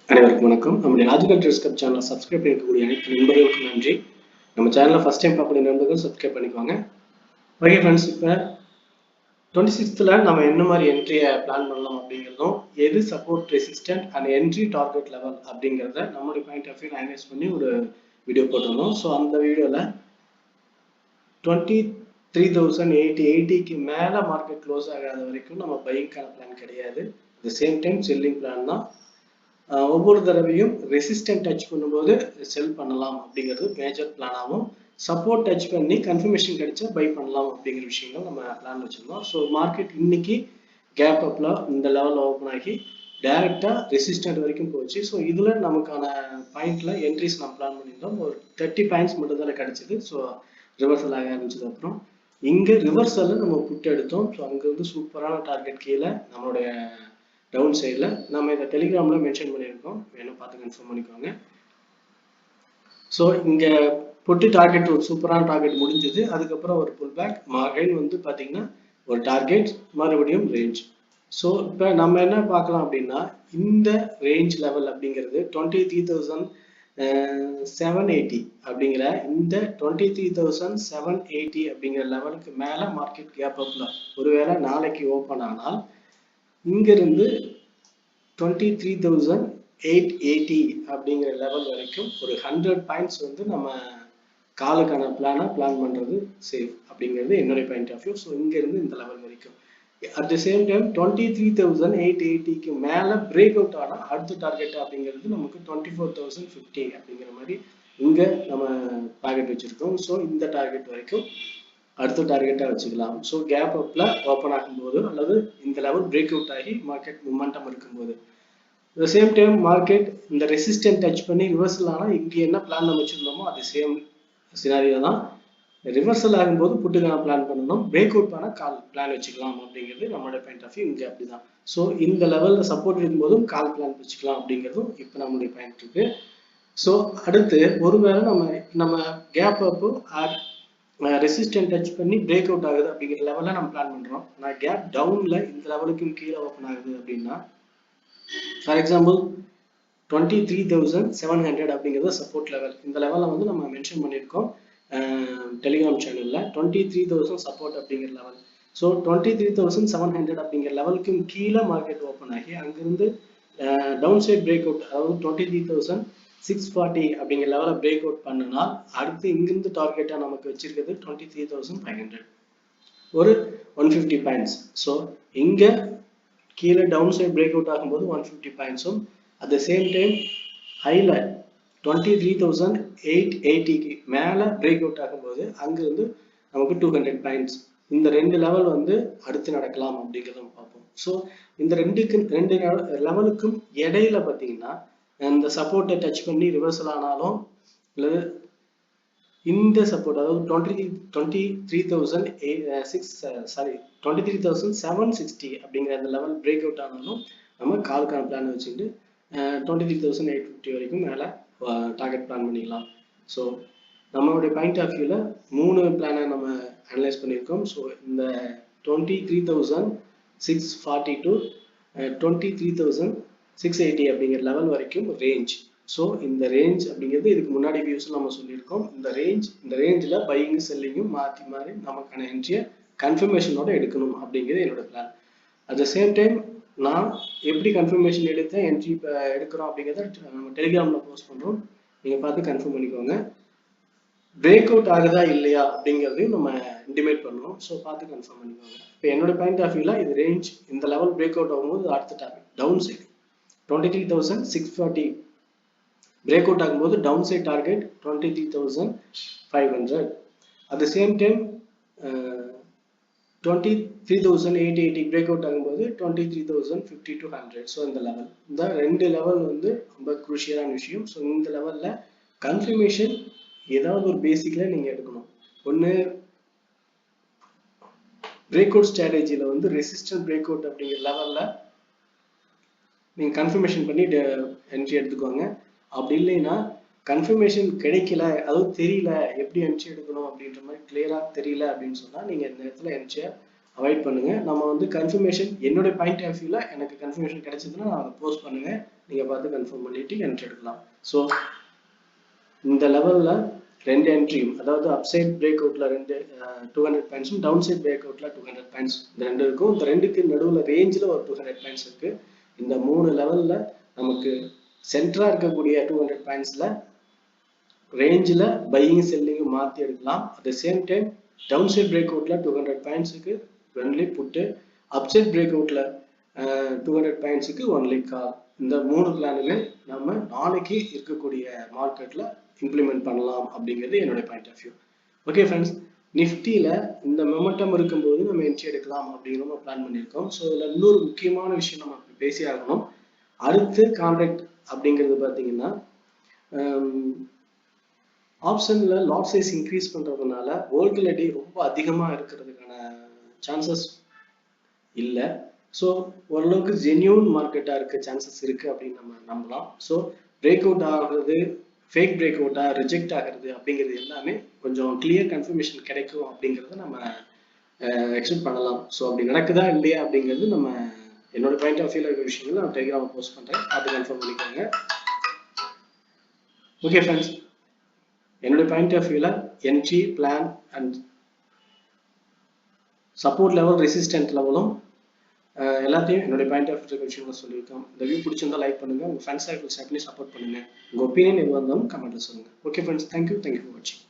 அனைவருக்கும் வணக்கம். நம்முடைய லாஜிக்கல் ட்ரேட்ஸ் கப் சேனலை சப்ஸ்கிரைப் பண்ணிக்கக்கூடிய அனைத்து நண்பர்களுக்கும் நன்றி. நம்ம சேனலை ஃபர்ஸ்ட் டைம் பார்க்கக்கூடிய நண்பர்கள் சப்ஸ்கிரைப் பண்ணிக்குவாங்க. ஓகே ஃப்ரெண்ட்ஸ், இப்போ 26th நம்ம என்ன மாதிரி என்ட்ரியை பிளான் பண்ணலாம் அப்படிங்கிறதும், எது support resistant and entry target level அப்படிங்கிறத நம்மளுடைய பாயிண்ட் ஆஃப் வியூ அனலைஸ் பண்ணி ஒரு வீடியோ போட்டிருந்தோம். ஸோ அந்த வீடியோவில் 23,880க்கு மேலே மார்க்கெட் க்ளோஸ் ஆகாத வரைக்கும் நம்ம பையிங்கான பிளான் கிடையாது. At the same time selling plan தான். ஒவ்வொரு தடவையும் ரெசிஸ்டன்ட் டச் பண்ணும்போது செல் பண்ணலாம் அப்படிங்கிறது மேஜர் பிளானாகவும், சப்போர்ட் டச் பண்ணி கன்ஃபர்மேஷன் கிடைச்சா பை பண்ணலாம் அப்படிங்கிற விஷயங்கள் நம்ம பிளான் வச்சிருந்தோம். ஸோ மார்க்கெட் இன்னைக்கு கேப் அப்ல இந்த லெவலில் ஓப்பன் ஆகி டைரக்டா ரெசிஸ்டன்ட் வரைக்கும் போச்சு. ஸோ இதுல நமக்கான பாயிண்ட்ல என்ட்ரிஸ் நம்ம பிளான் பண்ணியிருந்தோம். ஒரு 30 பாயிண்ட்ஸ் மட்டும் தான் கிடைச்சது. ஸோ ரிவர்சல் ஆக ஆரம்பிச்சது. அப்புறம் இங்க ரிவர்சல் நம்ம புட் எடுத்தோம். ஸோ அங்க வந்து சூப்பரான டார்கெட் கீழே நம்மளுடைய டவுன் சைடில் நம்ம இதை டெலிகிராமில் மென்ஷன் பண்ணியிருக்கோம், வேணும் பார்த்து கன்ஃபார்ம் பண்ணிக்கோங்க. ஸோ இங்கே புட்டு டார்கெட் ஒரு சூப்பரான டார்கெட் முடிஞ்சது. அதுக்கப்புறம் ஒரு புல் பேக் அகைன் வந்து பார்த்தீங்கன்னா ஒரு டார்கெட், மறுபடியும் ரேஞ்ச். ஸோ இப்போ நம்ம என்ன பார்க்கலாம் அப்படின்னா, இந்த ரேஞ்ச் லெவல் அப்படிங்கிறது 23,780 அப்படிங்கிற இந்த 23,780 அப்படிங்கிற லெவலுக்கு மேலே மார்க்கெட் கேப் அப்ல ஒருவேளை நாளைக்கு ஓப்பன் ஆனால் இங்கிருந்து 23,880 அப்படிங்கிற லெவல் வரைக்கும் ஒரு 100 பாயிண்ட்ஸ் வந்து நம்ம காலுக்கான பிளான் பண்றது சேஃப் அப்படிங்கிறது என்னுடைய பாயிண்ட் ஆஃப் வியூ. ஸோ இங்க இருந்து இந்த லெவல் வரைக்கும் அட் த சேம் டைம் 23,880க்கு மேல பிரேக் அவுட் ஆனா அடுத்த டார்கெட் அப்படிங்கிறது நமக்கு 24,050 அப்படிங்கிற மாதிரி இங்க நம்ம டார்கெட் வச்சிருக்கோம். ஸோ இந்த டார்கெட் வரைக்கும் அடுத்த டார்கெட்டா வச்சுக்கலாம். ஸோ கேப் அப்ல ஓப்பன் ஆகும்போது அல்லது இந்த லெவல் பிரேக் அவுட் ஆகி மார்க்கெட் மொமெண்டம் இருக்கும்போது, த சேம் டைம் மார்க்கெட் இந்த ரெசிஸ்டன்ட் டச் பண்ணி ரிவர்சல் ஆனால் இங்கே என்ன பிளான் நம்ம வச்சிருந்தோமோ அது சேம் சினாரியோ தான். ரிவர்சல் ஆகும்போது புட்டுக்கான பிளான் பண்ணணும், பிரேக் அவுட் பண்ண கால் பிளான் வச்சுக்கலாம் அப்படிங்கிறது நம்மளோட பாயிண்ட் ஆஃப் வியூ. இங்கே அப்படிதான். ஸோ இந்த லெவலில் சப்போர்ட் இருக்கும்போதும் கால் பிளான் வச்சுக்கலாம் அப்படிங்கிறதும் இப்போ நம்மளுடைய பாயிண்ட் இருக்கு. ஸோ அடுத்து ஒருவேளை நம்ம கேப் அப்பு ரெசிஸ்டன்ட் டச் பண்ணி பிரேக் அவுட் ஆகுது அப்படிங்கிற லெவலில் நம்ம பிளான் பண்றோம். நான் கேப் டவுன்ல இந்த லெவலுக்கும் கீழே ஓப்பன் ஆகுது அப்படின்னா, ஃபார் எக்ஸாம்பிள் 23,700 அப்படிங்கிறது சப்போர்ட் லெவல். இந்த லெவலில் வந்து நம்ம மென்ஷன் பண்ணியிருக்கோம் டெலிகிராம் சேனல்ல 23,000 சப்போர்ட் அப்படிங்கிற லெவல். ஸோ 23,700 அப்படிங்கிற லெவலுக்கும் கீழே மார்க்கெட் ஓப்பன் ஆகி அங்கிருந்து டவுன் சைட் பிரேக் அவுட், அதாவது 23,640 அப்படிங்கிற லெவலில் பிரேக் அவுட் பண்ணினால் அடுத்து இங்கிருந்து டார்கெட்டாக நமக்கு வச்சிருக்கிறது 23,500, ஒரு 150 பாயிண்ட்ஸ். ஸோ இங்கே கீழே டவுன் சைட் பிரேக் அவுட் ஆகும்போது 150 பாயிண்ட்ஸும், அட் த சேம் டைம் ஹைல 23,880க்கு மேலே பிரேக் அவுட் ஆகும்போது அங்கிருந்து நமக்கு 200 பாயிண்ட்ஸ். இந்த ரெண்டு லெவல் வந்து அடுத்து நடக்கலாம் அப்படிங்கிறத பார்ப்போம். ஸோ இந்த ரெண்டு லெவலுக்கும் இடையில பார்த்தீங்கன்னா இந்த சப்போர்ட்டை டச் பண்ணி ரிவர்சல் ஆனாலும் அல்லது இந்த சப்போர்ட், அதாவது 23,760 அப்படிங்கிற அந்த லெவல் பிரேக் அவுட் ஆனாலும் நம்ம காலுக்கான பிளான் வச்சுட்டு 23,850 வரைக்கும் மேலே டார்கெட் பிளான் பண்ணிக்கலாம். ஸோ நம்மளுடைய பாயிண்ட் ஆஃப் வியூவில் 3 பிளானை நம்ம அனலைஸ் பண்ணியிருக்கோம். ஸோ இந்த 23,640 டு 23,680 அப்படிங்கிற லெவல் வரைக்கும் ரேஞ்ச். ஸோ இந்த ரேஞ்ச் அப்படிங்கிறது இதுக்கு முன்னாடி வியூஸில் நம்ம சொல்லியிருக்கோம். இந்த ரேஞ்சில் பையிங் செல்லிங்கும் மாற்றி மாறி நமக்கான என்ட்ரியை கன்ஃபர்மேஷனோட எடுக்கணும் அப்படிங்கிறது என்னோட plan. At the same time நான் எப்படி கன்ஃபர்மேஷன் எடுத்து என்ட்ரி இப்போ எடுக்கிறோம் அப்படிங்கிறத நம்ம டெலிகிராமில் போஸ்ட் பண்ணுறோம், நீங்கள் பார்த்து கன்ஃபார்ம் பண்ணிக்கோங்க. பிரேக் அவுட் ஆகுதா இல்லையா அப்படிங்கிறதையும் நம்ம இன்டிமேட் பண்ணுவோம். ஸோ பார்த்து கன்ஃபார்ம் பண்ணிக்கோங்க. இப்போ என்னோட பாயிண்ட் ஆஃப் வியூவில் இது ரேஞ்ச், இந்த லெவல் பிரேக் அவுட் ஆகும்போது அடுத்த target down side 23,640 break out ஆகும்போது down side target 23,500. At the same time 23,880 break out ஆகும்போது 23,050 to 100. ஸோ இந்த லெவல், இந்த ரெண்டு லெவல் வந்து ரொம்ப குரூஷியலான விஷயம். ஸோ இந்த லெவலில் கன்ஃபர்மேஷன் ஏதாவது ஒரு பேசிக்கில் நீங்கள் எடுக்கணும். ஒன்று பிரேக் அவுட் ஸ்ட்ராட்டஜியில் வந்து ரெசிஸ்டன்ட் பிரேக் அவுட் அப்படிங்கிற லெவலில் நீங்கள் கன்ஃபர்மேஷன் பண்ணி என்ட்ரி எடுத்துக்கோங்க. அப்படி இல்லைன்னா கன்ஃபர்மேஷன் கிடைக்கல, அதாவது தெரியல எப்படி என்ட்ரி எடுக்கணும் அப்படின்ற மாதிரி கிளியராக தெரியல அப்படின்னு சொன்னால் நீங்கள் இந்த இடத்துல என்ட்ரியை அவாய்ட் பண்ணுங்கள். நம்ம வந்து கன்ஃபர்மேஷன், என்னுடைய பாயிண்ட் ஆஃப் வியூவில் எனக்கு கன்ஃபர்மேஷன் கிடைச்சதுன்னா நான் அதை போஸ்ட் பண்ணுவேன். நீங்கள் பார்த்து கன்ஃபார்ம் பண்ணிவிட்டு என்ட்ரி எடுக்கலாம். ஸோ இந்த லெவலில் ரெண்டு என்ட்ரியும், அதாவது அப்சைட் பிரேக் அவுட்டில் 200 பாயிண்ட்ஸும் டவுன் சைட் பிரேக் அவுட்டில் 200 பாயிண்ட்ஸ், இந்த ரெண்டு இருக்கும். இந்த ரெண்டுக்கு நடுவில் ரேஞ்சில் ஒரு 200 பாயிண்ட்ஸ் இருக்குது. இந்த 3 லெவலில் நமக்கு சென்டராக இருக்கக்கூடிய 200 பாயிண்ட்ஸில் ரேஞ்சில் பையிங் செல்லிங்கும் மாற்றி எடுக்கலாம். At the same time down side break அவுட்டில் 200 பாயிண்ட்ஸுக்கு ஒன்லி புட்டு, அப்சைட் பிரேக் அவுட்டில் 200 பாயிண்ட்ஸுக்கு ஒன்லி கால். இந்த 3 பிளானுமே நம்ம நாளைக்கு இருக்கக்கூடிய மார்க்கெட்டில் இம்ப்ளிமெண்ட் பண்ணலாம் அப்படிங்கிறது என்னுடைய point of view. Okay friends, நிஃப்டியில் இந்த மொமெண்டம் இருக்கும்போது நம்ம என்ட்ரி எடுக்கலாம் அப்படின்னு நம்ம பிளான் பண்ணியிருக்கோம். ஸோ இதில் இன்னொரு முக்கியமான விஷயம் நம்ம பேசி ஆகணும். அடுத்து கான்ட்ராக்ட் அப்படிங்கிறது பார்த்தீங்கன்னா ஆப்ஷனில் லாட் சைஸ் இன்க்ரீஸ் பண்ணுறதுனால வோல்டிலிட்டி ரொம்ப அதிகமாக இருக்கிறதுக்கான சான்சஸ் இல்லை. ஸோ ஓரளவுக்கு ஜென்யூன் மார்க்கெட்டாக இருக்க சான்சஸ் இருக்குது அப்படின்னு நம்ம நம்பலாம். ஸோ பிரேக் அவுட் ஆகிறது, ஃபேக் பிரேக் அவுட்டாக ரிஜெக்ட் ஆகிறது அப்படிங்கிறது எல்லாமே கொஞ்சம் கிளியர் கன்ஃபர்மேஷன் கிடைக்கும் அப்படிங்கிறத நம்ம எக்ஸ்பெக்ட் பண்ணலாம். ஸோ அப்படி நடக்குதா இல்லையா அப்படிங்கிறது நம்ம என்னோட பாயிண்ட் ஆஃப் வியூவில் இருக்கிற விஷயங்கள் நான் டெலிகிராமில் போஸ்ட் பண்ணுறேன், அது கன்ஃபார்ம் பண்ணிக்கோங்க. ஓகே ஃப்ரெண்ட்ஸ், என்னோட பாயிண்ட் ஆஃப் வியூவில் entry plan and support level, resistant லெவலும் எல்லாத்தையும் என்னுடைய பாயிண்ட் ஆஃப் வியூ விஷயங்களை சொல்லியிருக்கோம். இந்த வியூ பிடிச்சிருந்தா லைக் பண்ணுங்கள், உங்கள் ஃப்ரெண்ட்ஸ் சர்க்கிள்ஸ் பண்ணி சப்போர்ட் பண்ணுங்கள். உங்கள் ஒப்பீனியன் எது வந்தாலும் கமெண்ட்டில் சொல்லுங்கள். ஓகே ஃப்ரெண்ட்ஸ், தேங்க்யூ ஃபார் வாட்சிங்.